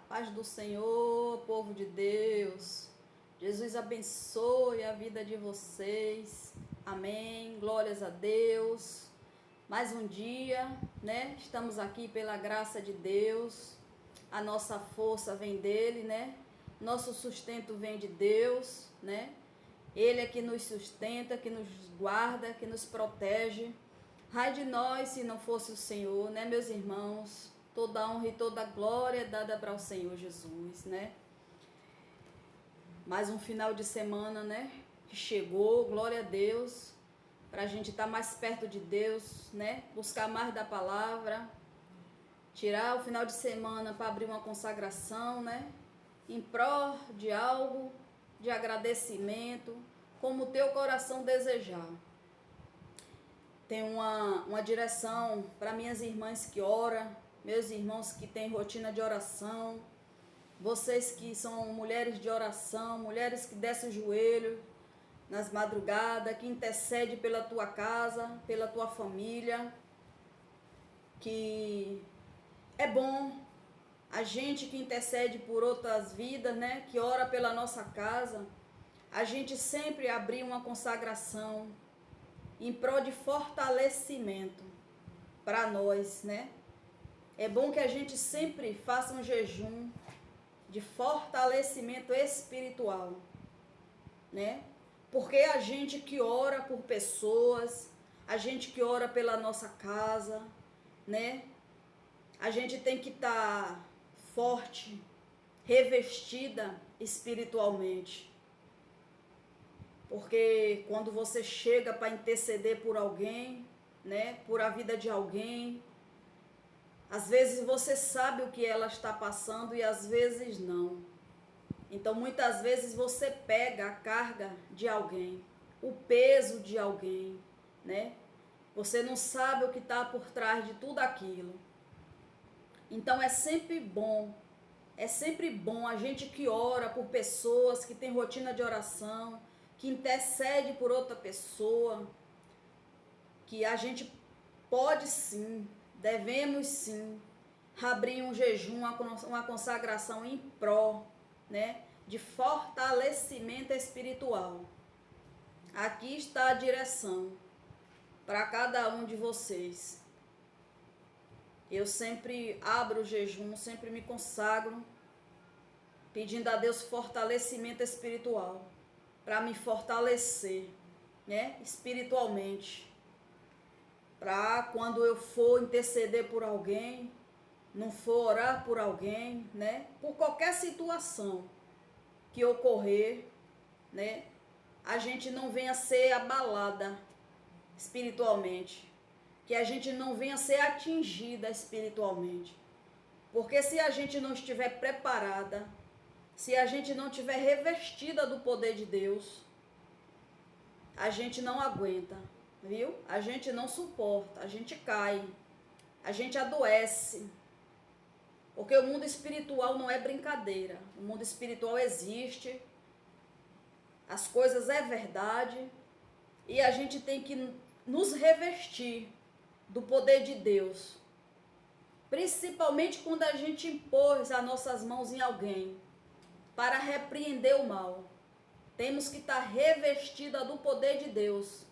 Paz do Senhor, povo de Deus. Jesus abençoe a vida de vocês. Amém. Glórias a Deus. Mais um dia, né? Estamos aqui pela graça de Deus. A nossa força vem dele, né? Nosso sustento vem de Deus, né? Ele é que nos sustenta, que nos guarda, que nos protege. Ai de nós se não fosse o Senhor, né, meus irmãos? Toda honra e toda glória é dada para o Senhor Jesus, né? Mais um final de semana, né? Que chegou, glória a Deus, para a gente estar mais perto de Deus, né? Buscar mais da palavra, tirar o final de semana para abrir uma consagração, né? Em prol de algo, de agradecimento, como o teu coração desejar. Tem uma direção para minhas irmãs que oram, meus irmãos que têm rotina de oração, vocês que são mulheres de oração, mulheres que descem o joelho nas madrugadas, que intercede pela tua casa, pela tua família, que é bom a gente que intercede por outras vidas, né, que ora pela nossa casa, a gente sempre abrir uma consagração em prol de fortalecimento para nós, né? É bom que a gente sempre faça um jejum de fortalecimento espiritual, né? Porque a gente que ora por pessoas, a gente que ora pela nossa casa, né? A gente tem que estar forte, revestida espiritualmente. Porque quando você chega para interceder por alguém, né, por a vida de alguém, às vezes você sabe o que ela está passando e às vezes não. Então muitas vezes você pega a carga de alguém, o peso de alguém, né? Você não sabe o que está por trás de tudo aquilo. Então é sempre bom a gente que ora por pessoas, que tem rotina de oração, que intercede por outra pessoa, que a gente pode sim, devemos sim, abrir um jejum, uma consagração em pró, né, de fortalecimento espiritual. Aqui está a direção para cada um de vocês. Eu sempre abro o jejum, sempre me consagro, pedindo a Deus fortalecimento espiritual, para me fortalecer, né, espiritualmente, para quando eu for interceder por alguém, não for orar por alguém, né, por qualquer situação que ocorrer, né, a gente não venha ser abalada espiritualmente, que a gente não venha ser atingida espiritualmente, porque se a gente não estiver preparada, se a gente não estiver revestida do poder de Deus, a gente não aguenta, viu? A gente não suporta, a gente cai, a gente adoece. Porque o mundo espiritual não é brincadeira. O mundo espiritual existe, as coisas é verdade, e a gente tem que nos revestir do poder de Deus. Principalmente quando a gente impôs as nossas mãos em alguém para repreender o mal. Temos que estar revestida do poder de Deus.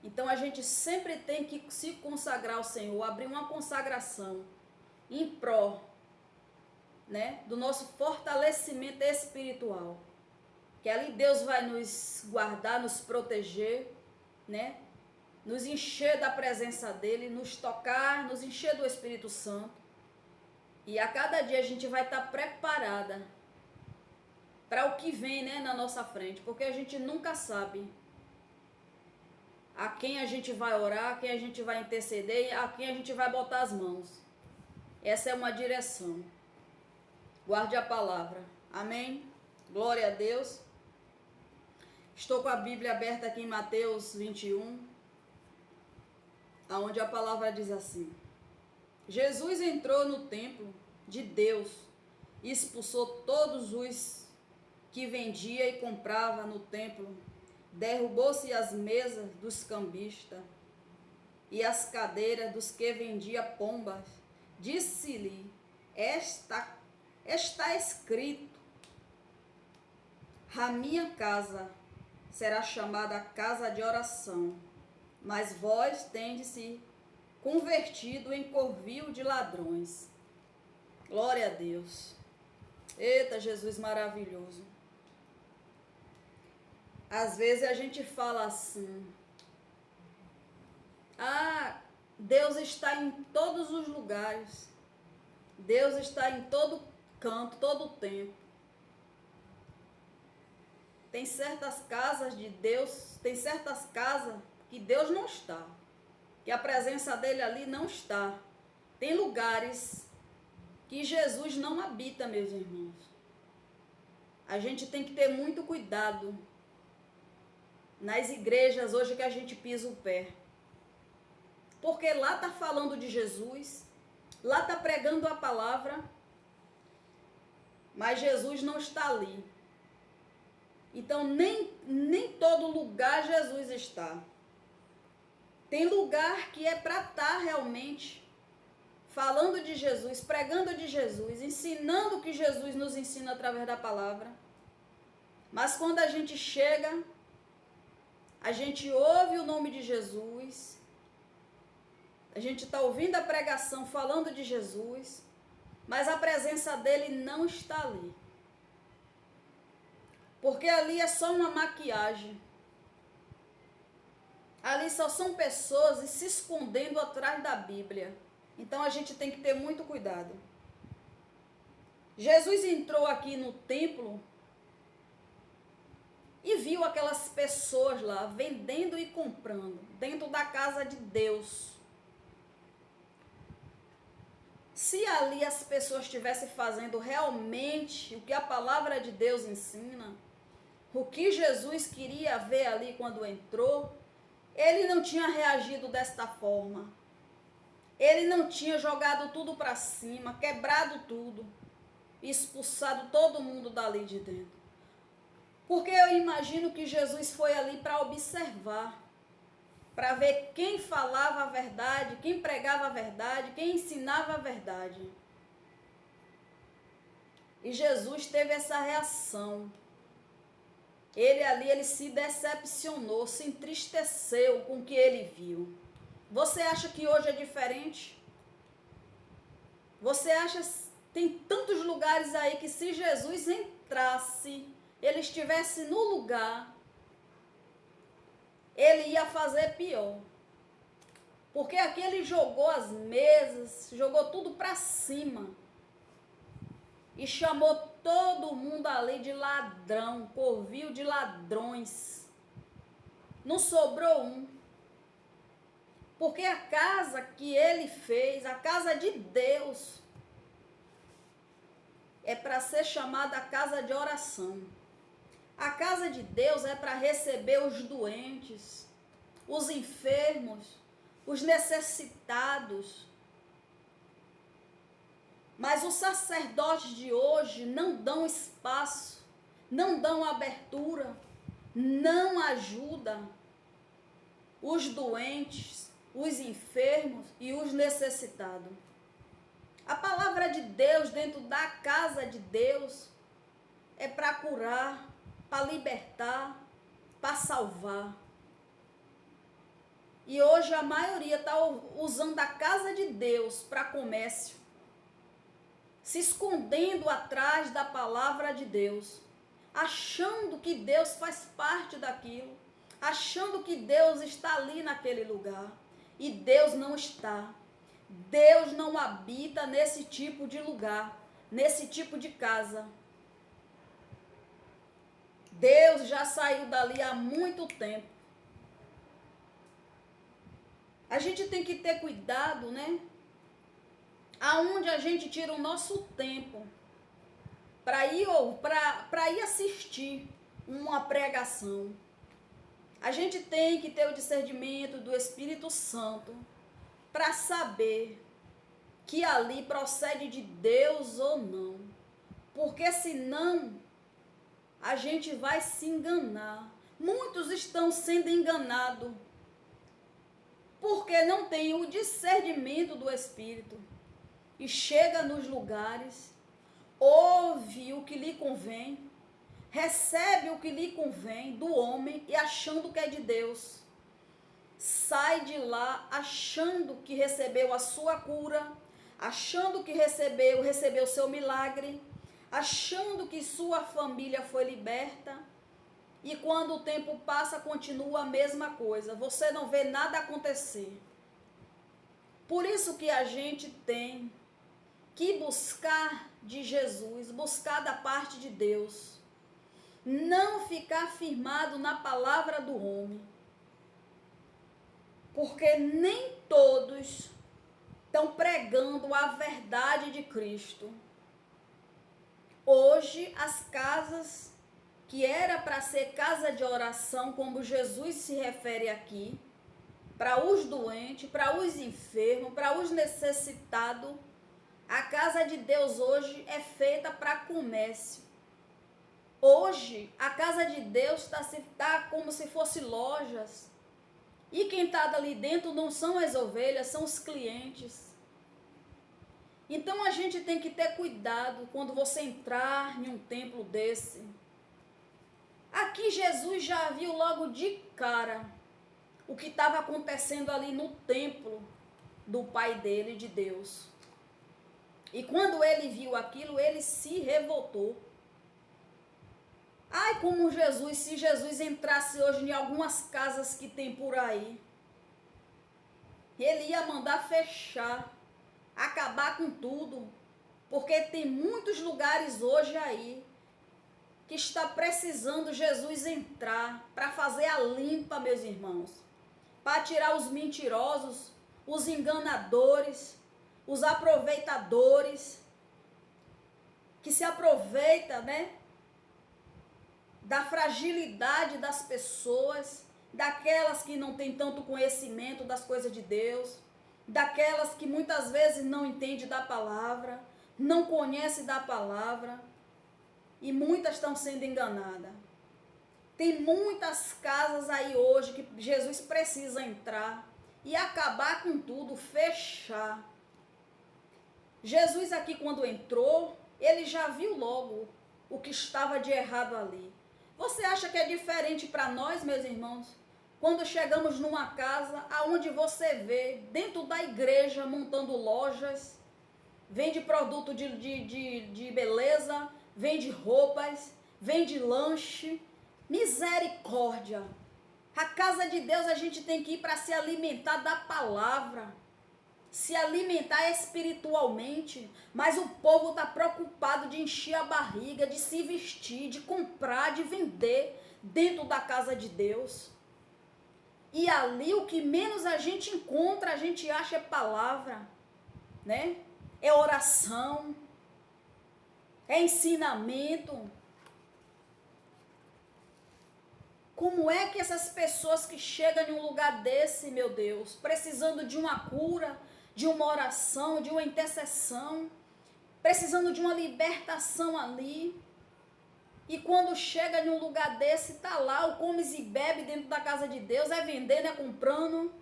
Então a gente sempre tem que se consagrar ao Senhor, abrir uma consagração em pró, né, do nosso fortalecimento espiritual. Que ali Deus vai nos guardar, nos proteger, né, nos encher da presença dele, nos tocar, nos encher do Espírito Santo. E a cada dia a gente vai estar preparada para o que vem, né, na nossa frente, porque a gente nunca sabe a quem a gente vai orar, a quem a gente vai interceder, a quem a gente vai botar as mãos. Essa é uma direção. Guarde a palavra. Amém? Glória a Deus. Estou com a Bíblia aberta aqui em Mateus 21, onde a palavra diz assim: Jesus entrou no templo de Deus e expulsou todos os que vendia e comprava no templo. Derrubou-se as mesas dos cambistas e as cadeiras dos que vendia pombas. Disse-lhe: Está escrito: a minha casa será chamada casa de oração, mas vós tendes se convertido em covil de ladrões. Glória a Deus. Eita, Jesus maravilhoso. Às vezes a gente fala assim: ah, Deus está em todos os lugares. Deus está em todo canto, todo tempo. Tem certas casas de Deus, tem certas casas que Deus não está, que a presença dele ali não está. Tem lugares que Jesus não habita, meus irmãos. A gente tem que ter muito cuidado nas igrejas hoje que a gente pisa o pé. Porque lá está falando de Jesus, lá está pregando a palavra, mas Jesus não está ali. Então, nem todo lugar Jesus está. Tem lugar que é para estar realmente falando de Jesus, pregando de Jesus, ensinando o que Jesus nos ensina através da palavra. Mas quando a gente chega, a gente ouve o nome de Jesus, a gente está ouvindo a pregação falando de Jesus, mas a presença dele não está ali. Porque ali é só uma maquiagem. Ali só são pessoas se escondendo atrás da Bíblia. Então a gente tem que ter muito cuidado. Jesus entrou aqui no templo e viu aquelas pessoas lá vendendo e comprando dentro da casa de Deus. Se ali as pessoas estivessem fazendo realmente o que a palavra de Deus ensina, o que Jesus queria ver ali quando entrou, ele não tinha reagido desta forma. Ele não tinha jogado tudo para cima, quebrado tudo, expulsado todo mundo dali de dentro. Porque eu imagino que Jesus foi ali para observar, para ver quem falava a verdade, quem pregava a verdade, quem ensinava a verdade. E Jesus teve essa reação. Ele se decepcionou, se entristeceu com o que ele viu. Você acha que hoje é diferente? Você acha que tem tantos lugares aí que se Jesus entrasse, ele estivesse no lugar, ele ia fazer pior. Porque aqui ele jogou as mesas, jogou tudo para cima. E chamou todo mundo ali de ladrão, covil de ladrões. Não sobrou um. Porque a casa que ele fez, a casa de Deus, é para ser chamada a casa de oração. A casa de Deus é para receber os doentes, os enfermos, os necessitados. Mas os sacerdotes de hoje não dão espaço, não dão abertura, não ajudam os doentes, os enfermos e os necessitados. A palavra de Deus dentro da casa de Deus é para curar, para libertar, para salvar. E hoje a maioria está usando a casa de Deus para comércio, se escondendo atrás da palavra de Deus, achando que Deus faz parte daquilo, achando que Deus está ali naquele lugar. E Deus não está. Deus não habita nesse tipo de lugar, nesse tipo de casa. Deus já saiu dali há muito tempo. A gente tem que ter cuidado, né? Aonde a gente tira o nosso tempo para ir assistir uma pregação. A gente tem que ter o discernimento do Espírito Santo para saber que ali procede de Deus ou não. Porque senão a gente vai se enganar. Muitos estão sendo enganados porque não tem o discernimento do Espírito. E chega nos lugares, o que lhe convém, recebe o que lhe convém do homem e achando que é de Deus. Sai de lá achando que recebeu a sua cura, achando que recebeu seu milagre, achando que sua família foi liberta. E quando o tempo passa, continua a mesma coisa. Você não vê nada acontecer. Por isso que a gente tem que buscar de Jesus, buscar da parte de Deus. Não ficar firmado na palavra do homem. Porque nem todos estão pregando a verdade de Cristo. Hoje, as casas que era para ser casa de oração, como Jesus se refere aqui, para os doentes, para os enfermos, para os necessitados, a casa de Deus hoje é feita para comércio. Hoje, a casa de Deus está como se fosse lojas. E quem está ali dentro não são as ovelhas, são os clientes. Então a gente tem que ter cuidado quando você entrar em um templo desse. Aqui Jesus já viu logo de cara o que estava acontecendo ali no templo do pai dele, de Deus. E quando ele viu aquilo, ele se revoltou. Ai, como Jesus, se Jesus entrasse hoje em algumas casas que tem por aí, ele ia mandar fechar, acabar com tudo, porque tem muitos lugares hoje aí que está precisando Jesus entrar para fazer a limpa, meus irmãos, para tirar os mentirosos, os enganadores, os aproveitadores, que se aproveita, da fragilidade das pessoas, daquelas que não têm tanto conhecimento das coisas de Deus, daquelas que muitas vezes não entendem da palavra, não conhecem da palavra, e muitas estão sendo enganadas. Tem muitas casas aí hoje que Jesus precisa entrar e acabar com tudo, fechar. Jesus aqui quando entrou, ele já viu logo o que estava de errado ali. Você acha que é diferente para nós, meus irmãos? Quando chegamos numa casa aonde você vê dentro da igreja montando lojas, vende produto de beleza, vende roupas, vende lanche, misericórdia. A casa de Deus a gente tem que ir para se alimentar da palavra, se alimentar espiritualmente, mas o povo está preocupado de encher a barriga, de se vestir, de comprar, de vender dentro da casa de Deus. E ali o que menos a gente encontra, a gente acha é palavra, É oração, é ensinamento. Como é que essas pessoas que chegam em um lugar desse, meu Deus, precisando de uma cura, de uma oração, de uma intercessão, precisando de uma libertação ali, e quando chega em um lugar desse, tá lá o comes e bebe dentro da casa de Deus, é vendendo, é comprando,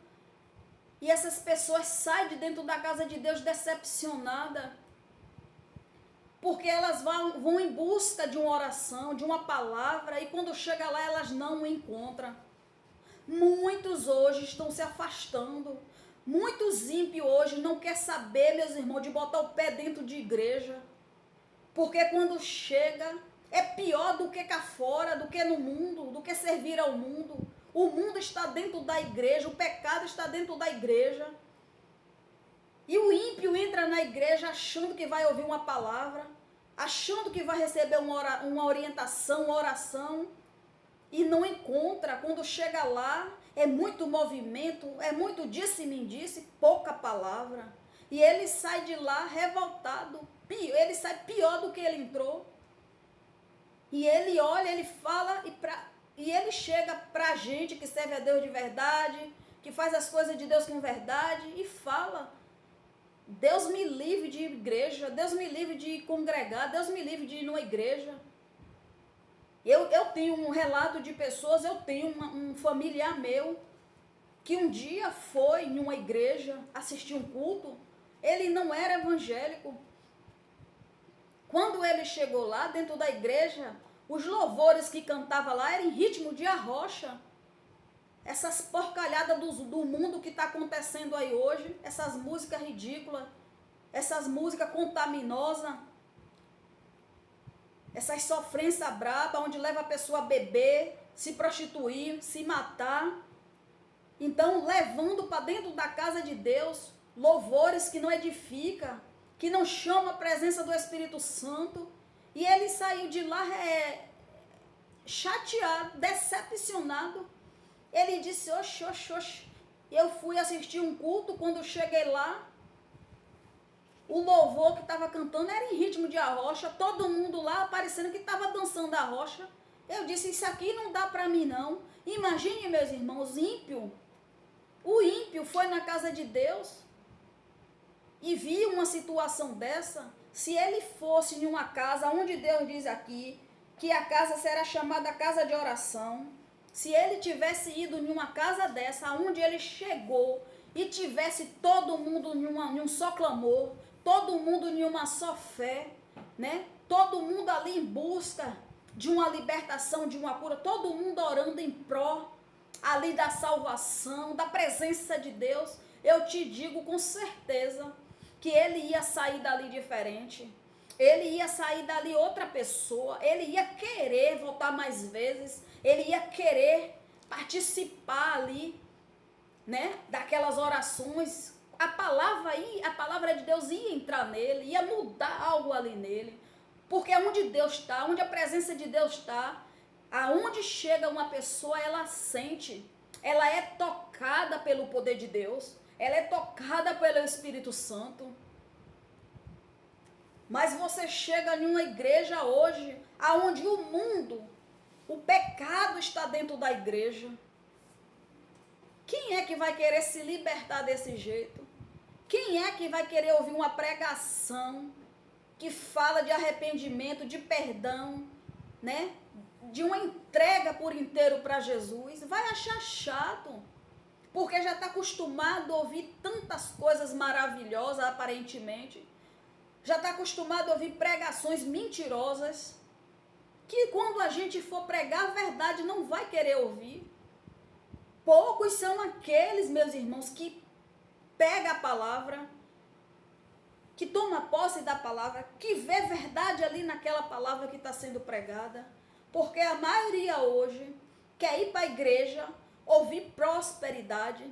e essas pessoas saem de dentro da casa de Deus decepcionadas, porque elas vão em busca de uma oração, de uma palavra, e quando chega lá elas não o encontram. Muitos hoje estão se afastando. Muitos ímpios hoje não querem saber, meus irmãos, de botar o pé dentro de igreja. Porque quando chega, é pior do que cá fora, do que no mundo, do que servir ao mundo. O mundo está dentro da igreja, o pecado está dentro da igreja. E o ímpio entra na igreja achando que vai ouvir uma palavra, achando que vai receber uma orientação, uma oração, e não encontra. Quando chega lá, é muito movimento, é muito disse-me disse, pouca palavra. E ele sai de lá revoltado, ele sai pior do que ele entrou. E ele olha, ele fala, e ele chega para a gente que serve a Deus de verdade, que faz as coisas de Deus com verdade, e fala: Deus me livre de igreja, Deus me livre de congregar, Deus me livre de ir numa igreja. Eu tenho um relato de pessoas, eu tenho um familiar meu, que um dia foi em uma igreja assistir um culto, ele não era evangélico. Quando ele chegou lá dentro da igreja, os louvores que cantava lá eram em ritmo de arrocha. Essas porcalhadas do mundo que está acontecendo aí hoje, essas músicas ridículas, essas músicas contaminosas, essas sofrências brabas, onde leva a pessoa a beber, se prostituir, se matar. Então, levando para dentro da casa de Deus louvores que não edificam, que não chamam a presença do Espírito Santo. E ele saiu de lá chateado, decepcionado. Ele disse, oxe, eu fui assistir um culto, quando cheguei lá, o louvor que estava cantando era em ritmo de arrocha, todo mundo lá parecendo que estava dançando a arrocha. Eu disse, isso aqui não dá para mim não. Imagine, meus irmãos, o ímpio foi na casa de Deus e viu uma situação dessa. Se ele fosse em uma casa, onde Deus diz aqui, que a casa será chamada casa de oração, se ele tivesse ido em uma casa dessa, onde ele chegou e tivesse todo mundo em um só clamor, todo mundo em uma só fé, né? Todo mundo ali em busca de uma libertação, de uma cura, todo mundo orando em pró ali da salvação, da presença de Deus, eu te digo com certeza que ele ia sair dali diferente. Ele ia sair dali outra pessoa, ele ia querer voltar mais vezes, ele ia querer participar ali, né, daquelas orações. A palavra de Deus ia entrar nele, ia mudar algo ali nele, porque onde Deus está, onde a presença de Deus está, aonde chega uma pessoa, ela sente, ela é tocada pelo poder de Deus, ela é tocada pelo Espírito Santo. Mas você chega em uma igreja hoje, aonde o mundo, o pecado está dentro da igreja. Quem é que vai querer se libertar desse jeito? Quem é que vai querer ouvir uma pregação que fala de arrependimento, de perdão, né? De uma entrega por inteiro para Jesus? Vai achar chato, porque já está acostumado a ouvir tantas coisas maravilhosas, aparentemente. Já está acostumado a ouvir pregações mentirosas, que quando a gente for pregar a verdade não vai querer ouvir. Poucos são aqueles, meus irmãos, que pega a palavra, que toma posse da palavra, que vê verdade ali naquela palavra que está sendo pregada. Porque a maioria hoje quer ir para a igreja, ouvir prosperidade,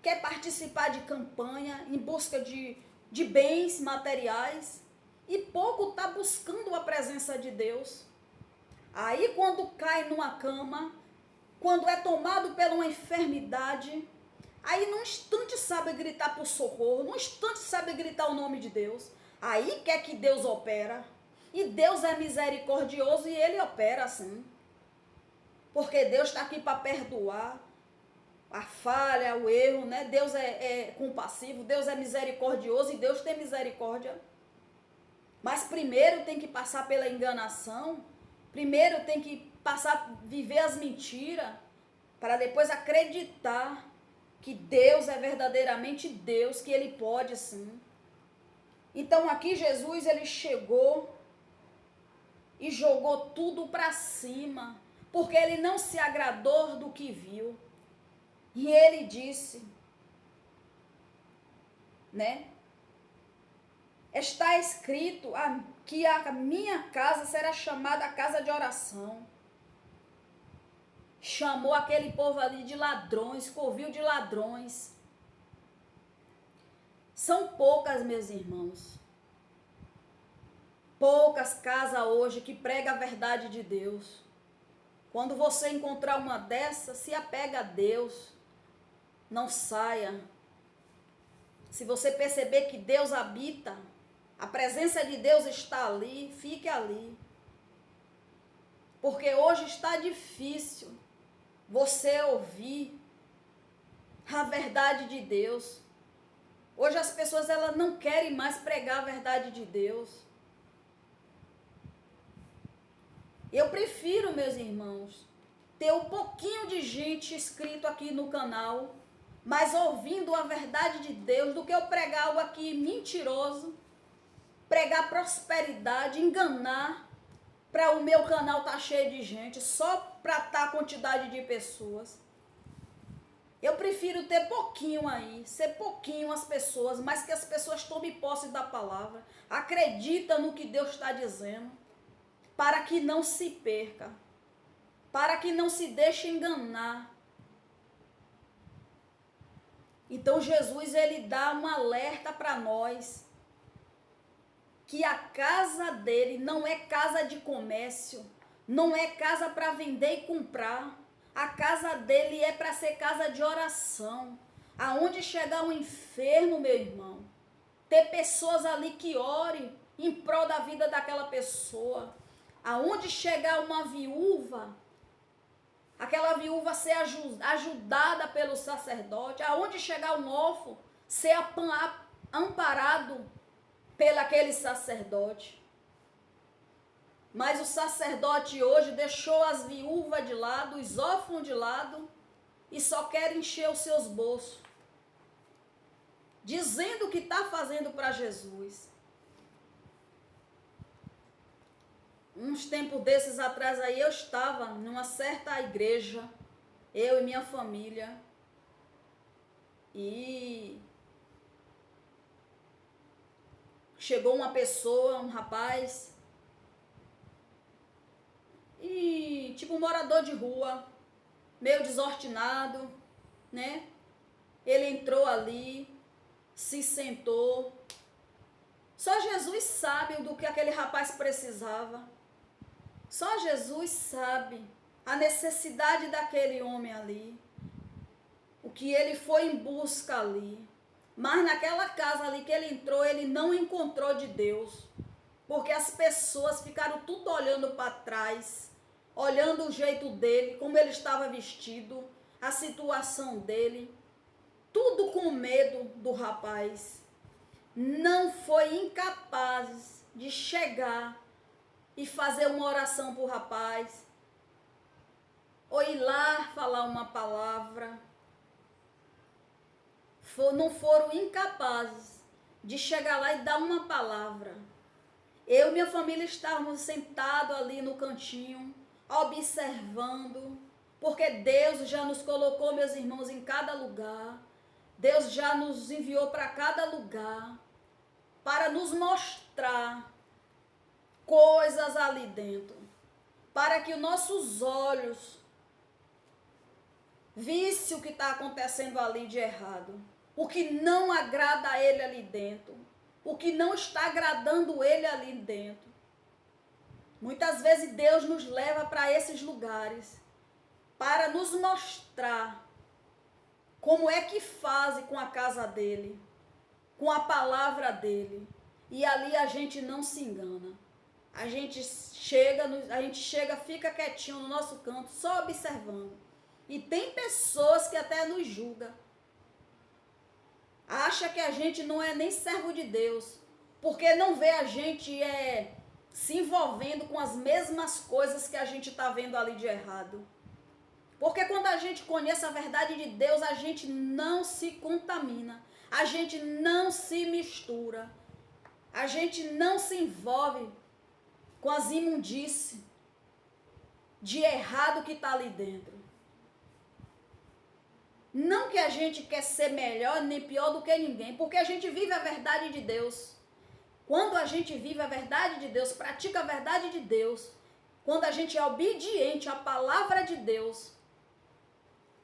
quer participar de campanha em busca de bens materiais, e pouco está buscando a presença de Deus. Aí quando cai numa cama, quando é tomado por uma enfermidade, aí num instante sabe gritar por socorro, num instante sabe gritar o nome de Deus. Aí quer que Deus opera. E Deus é misericordioso e ele opera assim. Porque Deus está aqui para perdoar a falha, o erro, né? Deus é compassivo, Deus é misericordioso e Deus tem misericórdia. Mas primeiro tem que passar pela enganação, primeiro tem que viver as mentiras, para depois acreditar que Deus é verdadeiramente Deus, que ele pode sim. Então aqui Jesus, ele chegou e jogou tudo para cima, porque ele não se agradou do que viu. E ele disse, né? Está escrito que a minha casa será chamada casa de oração. Chamou aquele povo ali de ladrões, covil de ladrões. São poucas, meus irmãos. Poucas casas hoje que pregam a verdade de Deus. Quando você encontrar uma dessas, se apega a Deus. Não saia. Se você perceber que Deus habita, a presença de Deus está ali, fique ali. Porque hoje está difícil você ouvir a verdade de Deus. Hoje as pessoas elas não querem mais pregar a verdade de Deus. Eu prefiro, meus irmãos, ter um pouquinho de gente inscrito aqui no canal, mas ouvindo a verdade de Deus, do que eu pregar algo aqui mentiroso, pregar prosperidade, enganar, para o meu canal estar cheio de gente, só para estar a quantidade de pessoas. Eu prefiro ter pouquinho aí, ser pouquinho as pessoas, mas que as pessoas tomem posse da palavra, acreditam no que Deus está dizendo, para que não se perca, para que não se deixe enganar. Então Jesus, ele dá um alerta para nós, que a casa dele não é casa de comércio, não é casa para vender e comprar. A casa dele é para ser casa de oração. Aonde chegar um enfermo, meu irmão, ter pessoas ali que orem em prol da vida daquela pessoa. Aonde chegar uma viúva, aquela viúva ser ajudada pelo sacerdote. Aonde chegar um órfão, ser amparado pelo aquele sacerdote. Mas o sacerdote hoje deixou as viúvas de lado, os órfãos de lado, e só quer encher os seus bolsos, dizendo que está fazendo para Jesus. Uns tempos desses atrás aí, eu estava numa certa igreja, eu e minha família, e chegou uma pessoa, um rapaz, e tipo um morador de rua, meio desordenado, né? Ele entrou ali, se sentou. Só Jesus sabe do que aquele rapaz precisava. Só Jesus sabe a necessidade daquele homem ali, o que ele foi em busca ali. Mas naquela casa ali que ele entrou, ele não encontrou de Deus, porque as pessoas ficaram tudo olhando para trás, olhando o jeito dele, como ele estava vestido, a situação dele, tudo com medo do rapaz. Não foi incapaz de chegar e fazer uma oração para o rapaz, ou ir lá falar uma palavra. Não foram incapazes de chegar lá e dar uma palavra. Eu e minha família estávamos sentados ali no cantinho, observando, porque Deus já nos colocou, meus irmãos, em cada lugar. Deus já nos enviou para cada lugar, para nos mostrar coisas ali dentro, para que os nossos olhos vissem o que está acontecendo ali de errado, o que não agrada a ele ali dentro, o que não está agradando ele ali dentro. Muitas vezes Deus nos leva para esses lugares para nos mostrar como é que faz com a casa dele, com a palavra dele. E ali a gente não se engana. A gente chega, fica quietinho no nosso canto, só observando. E tem pessoas que até nos julgam. Acha que a gente não é nem servo de Deus, porque não vê a gente se envolvendo com as mesmas coisas que a gente está vendo ali de errado. Porque quando a gente conhece a verdade de Deus, a gente não se contamina, a gente não se mistura, a gente não se envolve com as imundícies de errado que está ali dentro. Não que a gente quer ser melhor nem pior do que ninguém, porque a gente vive a verdade de Deus. Quando a gente vive a verdade de Deus, pratica a verdade de Deus, quando a gente é obediente à palavra de Deus,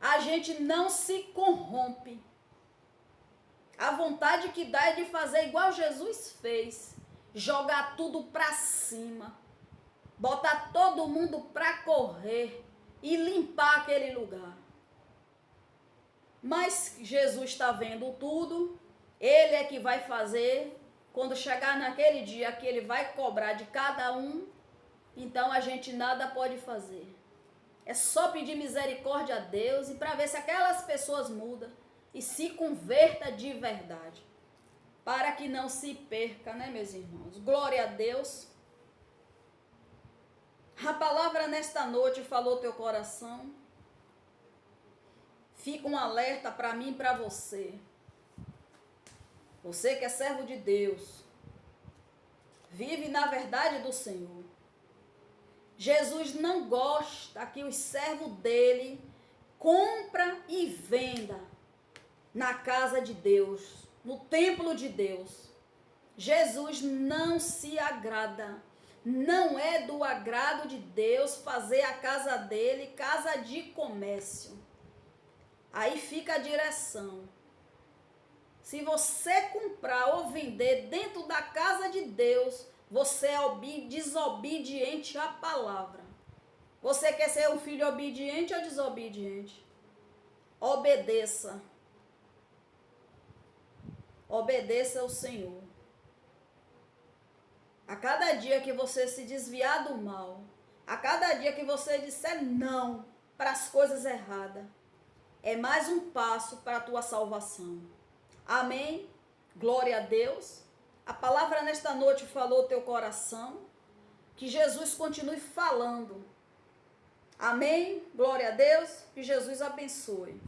a gente não se corrompe. A vontade que dá é de fazer igual Jesus fez, jogar tudo para cima, botar todo mundo para correr e limpar aquele lugar. Mas Jesus está vendo tudo, ele é que vai fazer. Quando chegar naquele dia que ele vai cobrar de cada um, então a gente nada pode fazer. É só pedir misericórdia a Deus e para ver se aquelas pessoas mudam e se converta de verdade, para que não se perca, né, meus irmãos? Glória a Deus. A palavra nesta noite falou teu coração. Fica um alerta para mim e para você. Você que é servo de Deus. vive na verdade do Senhor. Jesus não gosta que os servos dele compra e venda na casa de Deus, no templo de Deus. Jesus não se agrada, não é do agrado de Deus fazer a casa dele casa de comércio. Aí fica a direção. Se você comprar ou vender dentro da casa de Deus, você é desobediente à palavra. Você quer ser um filho obediente ou desobediente? Obedeça. Obedeça ao Senhor. A cada dia que você se desviar do mal, a cada dia que você disser não para as coisas erradas, é mais um passo para a tua salvação. Amém? Glória a Deus. A palavra nesta noite falou teu coração. Que Jesus continue falando. Amém? Glória a Deus. Que Jesus abençoe.